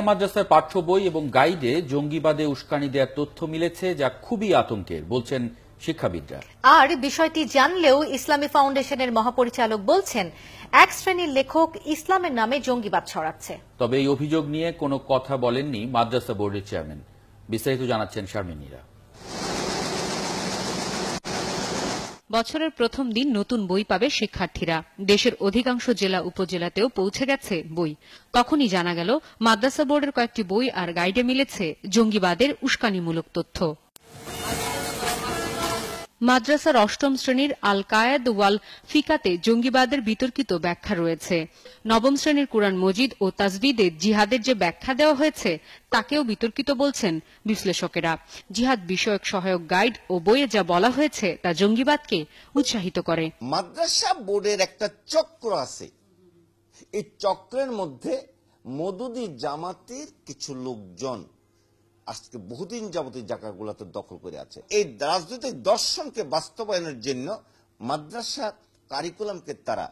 মাদ্রাসার পাঠ্য বই এবং গাইডে জঙ্গিবাদে উস্কানি দেওয়ার তথ্য মিলেছে, যা খুবই আতঙ্কের বলছেন শিক্ষাবিদরা। আর বিষয়টি জানলেও ইসলামী ফাউন্ডেশনের মহাপরিচালক বলছেন, এক শ্রেণীর লেখক ইসলামের নামে জঙ্গিবাদ ছড়াচ্ছে। তবে এই অভিযোগ নিয়ে কোনো কথা বলেননি মাদ্রাসা বোর্ডের চেয়ারম্যান। বিস্তারিত জানাচ্ছেন শারমিনীরা। বছরের প্রথম দিন নতুন বই পাবে শিক্ষার্থীরা। দেশের অধিকাংশ জেলা উপজেলাতেও পৌঁছে গেছে বই। তখনই জানা গেল মাদ্রাসা বোর্ডের কয়েকটি বই আর গাইডে মিলেছে জঙ্গিবাদের উস্কানিমূলক তথ্য। মাদ্রাসার অষ্টম শ্রেণীর আল কায়েদ ওয়াল ফিকাতে জঙ্গিবাদের বিতর্কিত ব্যাখ্যা রয়েছে। নবম শ্রেণীর কুরআন মজিদ ও তাজবিদে জিহাদের যে ব্যাখ্যা দেওয়া হয়েছে তাকেও বিতর্কিত বলছেন বিশ্লেষকেরা। জিহাদ বিষয়ক সহায়ক গাইড ও বইয়ে যা বলা হয়েছে তা জঙ্গিবাদকে উৎসাহিত করে। মাদ্রাসা বোর্ডের একটা চক্র আছে, এই চক্রের মধ্যে মওদুদি জামাতের কিছু লোকজন আজকে বহুদিন যাবত এই জায়গাগুলোতে দখল করে আছে। এই রাজনৈতিক দর্শনকে বাস্তবায়নের জন্য মাদ্রাসা কারিকুলামকে তারা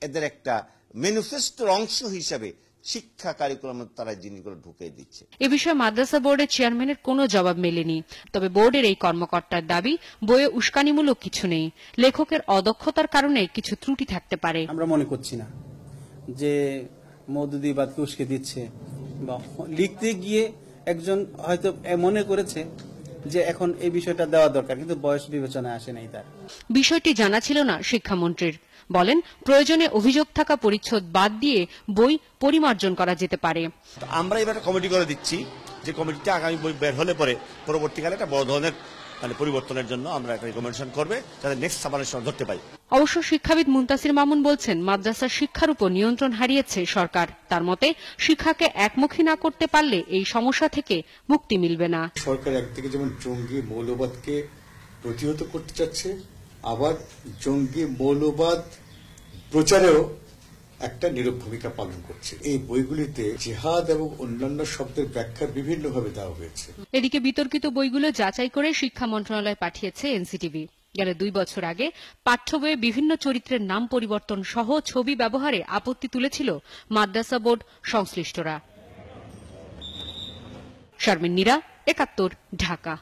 এদের একটা ম্যানিফেস্টোর অংশ হিসেবে শিক্ষা কারিকুলামে তারা জিনিসগুলো ঢুকিয়ে দিচ্ছে। এ বিষয়ে মাদ্রাসা বোর্ডের চেয়ারম্যানের কোনো জবাব মেলেনি। তবে বোর্ডের এই কর্মকর্তার দাবি, বইয়ে উস্কানিমূলক কিছু নেই, লেখকের অদক্ষতার কারণে কিছু ত্রুটি থাকতে পারে। আমরা মনে করছি না যে মওদুদিবাদকে উস্কে দিচ্ছে, বা লিখতে গিয়ে একজন হয়তো মনে করেছে যে এখন এই বিষয়টা দেওয়া দরকার, কিন্তু বয়স বিবেচনায় আসে নাই তার। বিষয়টি জানা ছিল না শিক্ষামন্ত্রীর। বলেন, প্রয়োজনে অভিযোগ থাকা পরিচ্ছদ বাদ দিয়ে বই পরিমার্জন করা যেতে পারে। আমরা এবার কমিটি করে দিচ্ছি, যে কমিটিতে আগামী বই বের হলে পরে পরবর্তীকালে একটা বড় ধরনের পরিবর্তনের জন্য আমরা একটা রিকমেন্ডেশন করবে, যাতে নেক্সট সামারের সময় ধরতে পারি। অবশ্য শিক্ষাবিদ মুনতাসির মামুন বলছেন, মাদ্রাসার শিক্ষার উপর নিয়ন্ত্রণ হারিয়েছে সরকার। তার মতে, শিক্ষাকে একমুখী না করতে পারলে এই সমস্যা থেকে মুক্তি মিলবে না। সরকার একদিকে যেমন জঙ্গি মৌলবাদকে প্রতিহত করতে চাচ্ছে, আবার জঙ্গি মৌলবাদ প্রচারেও একটা নীরব ভূমিকা পালন করছে। এই বইগুলিতে জিহাদ এবং অন্যান্য শব্দের ব্যাখ্যা বিভিন্নভাবে দেওয়া হয়েছে। এদিকে বিতর্কিত বইগুলো যাচাই করে শিক্ষা মন্ত্রণালয় পাঠিয়েছে এনসিটিভি। গেল 2 বছর আগে পাঠ্য বইয়ে বিভিন্ন চরিত্রের নাম পরিবর্তন সহ ছবি ব্যবহারে আপত্তি তুলেছিল মাদ্রাসা বোর্ড সংশ্লিষ্টরা। শারমিনীরা, 71, ঢাকা।